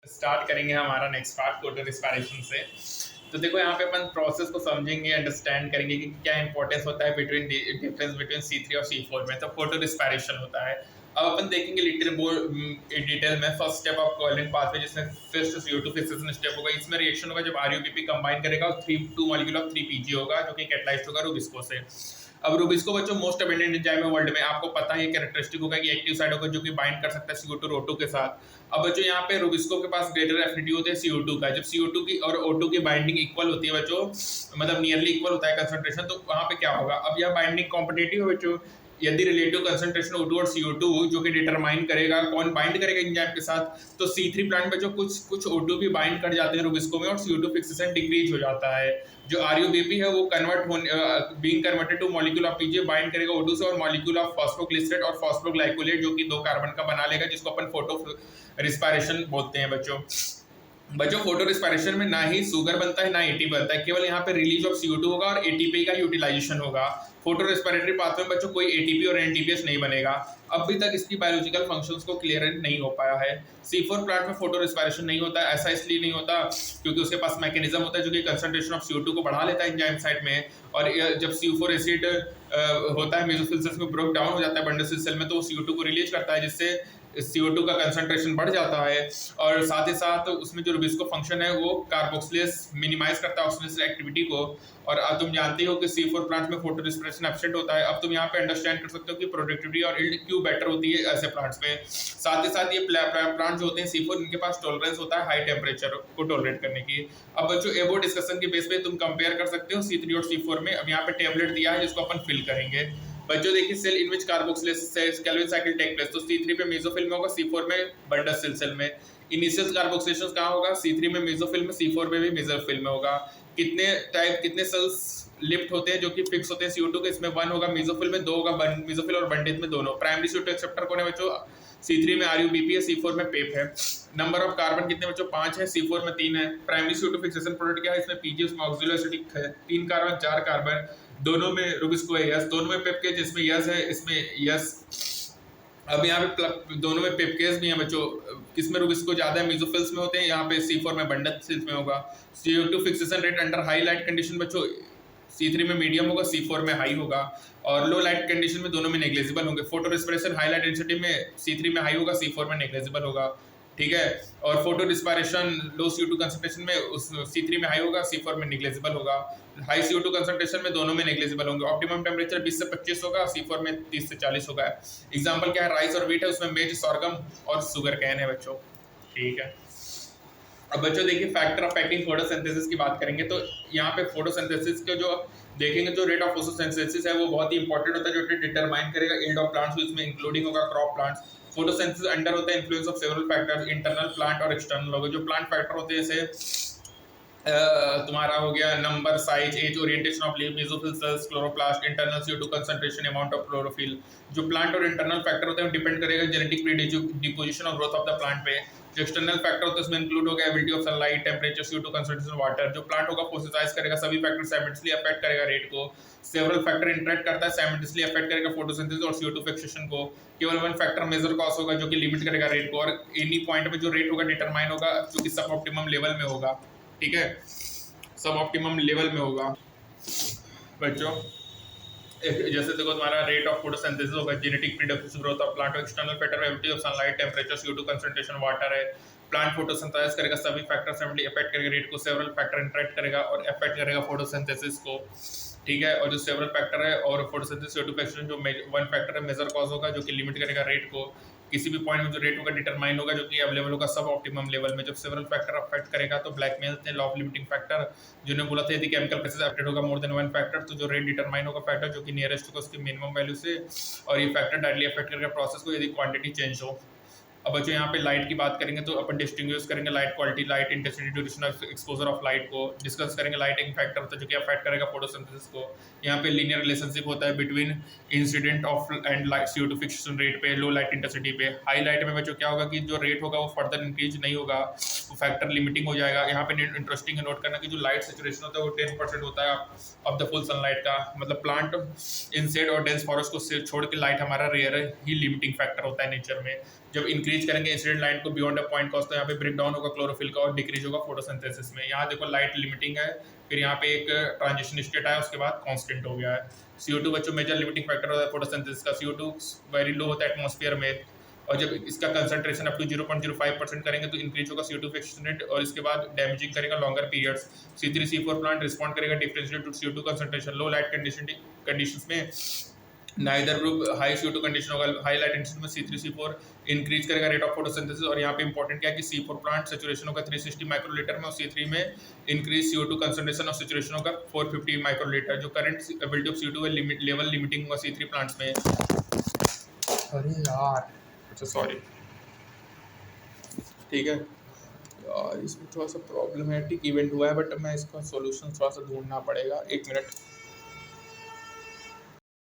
Start करेंगे हमारा next part photo respiration से। तो देखो यहाँ पे अपन प्रोसेस को समझेंगे, अंडरस्टैंड करेंगे कि क्या इंपॉर्टेंस होता है बिटवीन डिफरेंस बिटवीन C3 और C4 में। तो फोटो रिस्पायरेशन होता है। अब अपन देखेंगे लिटिल डिटेल में। First step of covalent pathway जिसमें फर्स्ट CO2 फिक्सेशन स्टेप होगा। इसमें रिएक्शन होगा जब RUBP कंबाइन करेगा और 2 मॉलिक्यूल ऑफ 3 PG होगा जो कि कैटलाइज्ड होगा रुबिस्को से। अब रुबिस्को बच्चों मोस्ट अबेंडेंट एंजाइम है वर्ल्ड में। आपको पता है कैरेक्टरिस्टिक होगा कि एक्टिव साइड होगा जो कि बाइंड कर सकता है CO2 और O2 के साथ। अब बच्चों यहाँ पे रुबिस्को के पास ग्रेटर एफिनिटी होती है CO2 का। जब CO2 की और O2 की बाइंडिंग इक्वल होती है बच्चों, मतलब नियरली इक्वल होता है कंसंट्रेशन, तो वहाँ पे क्या होगा। अब यह बाइंडिंग कॉम्पिटेटिव है बच्चों। यदि रिलेटिव कंसंट्रेशन O2 और CO2 जो कि डिटरमाइन करेगा कौन बाइंड करेगा एंजाइम के साथ, तो C3 प्लांट में जो कुछ O2 भी बाइंड कर जाते हैं रुबिस्को में और CO2 फिक्सेशन डिक्रीज हो जाता है। जो RUBP है वो being converted two molecule of PG bind करेगा O2 से और मॉलिक्यूल ऑफ फॉस्फोग्लिसरेट और फॉस्फोग्लाइकोलेट जो कि 2 कार्बन का बना लेगा, जिसको अपन फोटो रिस्पायरेशन बोलते हैं बच्चों। फोटो रिस्पायरेशन में ना ही शुगर बनता है ना ATP बनता है, केवल यहाँ पे रिलीज ऑफ CO2 होगा और ATP का यूटिलाइजेशन होगा। फोटो रेस्पिरेटरी पाथवे में बच्चों कोई ATP और NTPS नहीं बनेगा। अभी तक इसकी बायोलॉजिकल फंक्शंस को क्लियर नहीं हो पाया है। C4 प्लांट में फोटो रेस्पिरेशन नहीं होता है। ऐसा इसलिए नहीं होता क्योंकि उसके पास मैकेनिज्म होता है जो कि कंसंट्रेशन ऑफ CO2 को बढ़ा लेता है एंजाइम साइड में, और जब CO4 एसिड होता है मेसोफिल सेल्स में ब्रेक डाउन हो जाता है बंडल सेल में, तो CO2 को रिलीज करता है जिससे CO2 का कंसंट्रेशन बढ़ जाता है। और साथ ही साथ उसमें जो रुबिस्को फंक्शन है वो कार्बोक्सिलेज मिनिमाइज करता है ऑक्सीडेशन एक्टिविटी को। और अब तुम जानते हो कि C4 प्लांट में फोटो रिस्पिरेशन एब्सेंट होता है। अब तुम यहाँ पे अंडरस्टैंड कर सकते हो कि प्रोडक्टिविटी और यील्ड क्यों बेटर होती है ऐसे प्लांट्स में। साथ ही साथ ये प्लांट जो होते हैं C4, इनके पास टॉलरेंस होता है हाई टेम्परेचर को टॉलरेट करने की। अब बच्चों एबो डिस्कशन के बेस पे तुम कंपेयर कर सकते हो C3 और C4 में। अब यहाँ पे टेबलेट दिया है जिसको अपन फिल करेंगे। बच्चों देखिए cell in which carboxylation Calvin cycle take place, तो C3 पे मेसोफिल में होगा, C4 में बंडल सेल में। इनिशियल कार्बोक्सिलेशन कहाँ होगा, C3 में मेसोफिल में, C4 में भी मेसोफिल में होगा। कितने सेल्स लिफ्ट होते हैं जो कि फिक्स होते हैं CO2 के, इसमें 1 होगा मेसोफिल में, 2 होगा मेसोफिल और बंडित में दोनों। प्राइमरी CO2 एक्सेप्टर कौन है बच्चों, C3 में RUBP है, C4 में PEP है। नंबर ऑफ कार्बन कितने बच्चों, 5 है, C4 में 3 है। प्राइमरी CO2 फिक्सेशन प्रोडक्ट क्या है, इसमें PG, उसमें ऑक्सिलो एसिडिक है, 3 कार्बन 4 कार्बन, दोनों में रुबिस्को है यस, दोनों में पेप के, जिसमें यस है इसमें यस। अब यहाँ पे दोनों में पेपकेस भी हैं बच्चों। किसमें रुबिस्को ज्यादा है, मेसोफिल्स में होते हैं, यहाँ पे C4 में बंडल सेल्स में होगा। CO2 fixation rate under high light condition बच्चों C3 में मीडियम होगा, C4 में हाई होगा, और लो लाइट कंडीशन में दोनों में नेग्लिजिबल होंगे। Photo respiration high light intensity में C3 में हाई होगा, C4 में नेग्लिजिबल होगा, ठीक है। और फोटो रिस्पिरेशन लो CO2 कंसंट्रेशन में उस C3 में हाई होगा, C4 में नेग्लिजिबल होगा। हाई CO2 कंसंट्रेशन में दोनों में नेग्लिजिबल होंगे। ऑप्टिमम टेम्परेचर 20 से 25 होगा, C4 में 30 से 40 होगा। एग्जांपल क्या है, राइस और व्हीट है, उसमें मेज, सॉर्गम और सुगर कैन है बच्चों, ठीक है। अब बच्चों देखिए फैक्टर अफेक्टिंग फोटोसिंथेसिस की बात करेंगे, तो यहाँ पे फोटोसिंथेसिस के जो देखेंगे जो रेट ऑफ फोटोसिंथेसिस है वो बहुत ही इंपॉर्टेंट होता है, जो डिटरमाइन करेगा यील्ड ऑफ प्लांट्स, इसमें इंक्लूडिंग होगा क्रॉप प्लांट्स। फोटोसिंथेसिस अंडर होता है influence of several factors, internal plant और एक्सटर्नल होगा। जो प्लांट फैक्टर होते हैं जैसे तुम्हारा हो गया number, size, age, orientation of leaf, mesophyll cells, chloroplast, internal CO2 concentration, amount of chlorophyll. जो प्लांट और इंटरनल फैक्टर होते हैं डिपेंड करेगा जेनेटिक प्रीडिस्पोजिशन और ग्रोथ ऑफ द प्लांट पे। जो एक्सटर्नल फैक्टर होते हैं उसमें इंक्लूड हो गया ability of sunlight, temperature, CO2 concentration, water. जो प्लांट होगा फोटोसिंथेसाइज करेगा, सभी फैक्टर साइमल्टेनियसली अफेक्ट करेगा रेट को। सेवरल फैक्टर इंटरेक्ट करता है, साइमल्टेनियसली अफेक्ट करेगा फोटोसिंथेसिस और CO2 फिक्सेशन को। केवल 1 फैक्टर मेजर कॉज होगा जो कि लिमिट करेगा रेट को, और एनी पॉइंट पे जो रेट होगा डिटरमाइन होगा जो कि सब ऑप्टिमम लेवल में होगा, ठीक है, सब ऑप्टिमम लेवल में होगा बच्चों। जैसे देखो तुम्हारा रेट ऑफ फोटोसिंथेसिस होगा, genetic predisposition, growth of plant, external factor, ability of sunlight, temperature, CO2 concentration, water है। प्लांट फोटोसिंथेसाइज करेगा, सभी फैक्टर सिमिलरली अफेक्ट करेगा रेट को, सेवरल फैक्टर इंटरेक्ट करेगा और अफेक्ट करेगा फोटोसिंथेसिस को, ठीक है। और जो सेवरल फैक्टर है और फोटोसिंथेसिस CO2 फिक्सेशन जो 1 फैक्टर है मेजर कॉज होगा जो कि लिमिट करेगा रेट को। किसी भी पॉइंट में जो रेट होगा डिटरमाइन होगा जो कि अवेलेबल होगा सब ऑप्टिमम लेवल में। जब सेवरल फैक्टर अफेक्ट करेगा तो ब्लैकमेल थे लॉ ऑफ लिमिटिंग फैक्टर, जिन्होंने बोला था यदि केमिकल प्रोसेस अफेक्टेड होगा मोर देन 1 फैक्टर तो जो रेट डिटरमाइन होगा फैक्टर जो कि नियरेस्ट होगा उसकी मिनिमम वैल्यू से, और ये फैक्टर डायरेक्टली अफेक्ट करेगा प्रोसेस को यदि क्वांटिटी चेंज हो। अब बच्चों यहाँ पे लाइट की बात करेंगे तो अपन डिस्टिंग्विश करेंगे light quality, light intensity, duration of exposure of light को डिस्कस करेंगे। लाइटिंग फैक्टर होता है जो कि अफेक्ट करेगा फोटोसिंथेसिस को। यहाँ पे लीनियर रिलेशनशिप होता है between incident of and light CO2 fixation rate पे, लो लाइट इंटेंसिटी पे। हाई लाइट में बच्चों क्या होगा कि जो रेट होगा वो फर्दर इंक्रीज नहीं होगा, वो फैक्टर लिमिटिंग हो जाएगा। यहाँ पे इंटरेस्टिंग है नोट करना कि जो लाइट सेचुरेशन होता है वो 10% होता है ऑफ द फुल सनलाइट का, मतलब प्लांट इनसेड और डेंस फॉरेस्ट को छोड़ के लाइट हमारा रेयर ही लिमिटिंग फैक्टर होता है नेचर में। जब इंक्रीज करेंगे इंसिडेंट लाइट को बियॉन्ड अ पॉइंट कॉस्ट, तो यहाँ पे ब्रेक डाउन होगा क्लोरोफिल का और डिक्रीज होगा फोटोसिंथेसिस में। यहाँ देखो लाइट लिमिटिंग है, फिर यहाँ पे एक ट्रांजिशन स्टेट आया, उसके बाद कांस्टेंट हो गया है। CO2 बच्चों मेजर लिमिटिंग फैक्टर होता है फोटोसिंथेसिस का। CO2 वेरी लो होता है एटमॉस्फेयर में, और जब इसका कंसंट्रेशन अप टू 0.05% करेंगे तो इंक्रीज होगा CO2 एक्सटेंडेड, और इसके बाद डैमेजिंग करेगा longer periods. C3C4 plant respond करेगा differentiated to CO2 concentration. Low light conditions में neither group high CO2 condition होगा, हाई लाइट कंडीशन में C3C4 इंक्रीज करेगा रेट ऑफ फोटोसिंथेसिस। और यहाँ पे इंपॉर्टेंट क्या है कि C4 प्लांट सेचुरेशन होगा 360 माइक्रोलीटर में, और C3 में इंक्रीज CO2 कंसंट्रेशन और सेचुरेशन होगा 450 माइक्रोलीटर। जो current ability of CO2 level limiting होगा C3 प्लांट्स में। अरे यार, अच्छा सॉरी, ठीक है यार, इसमें थोड़ा सा प्रॉब्लमेटिक इवेंट हुआ है, बट मैं इसका सॉल्यूशन थोड़ा सा ढूंढना पड़ेगा, 1 मिनट।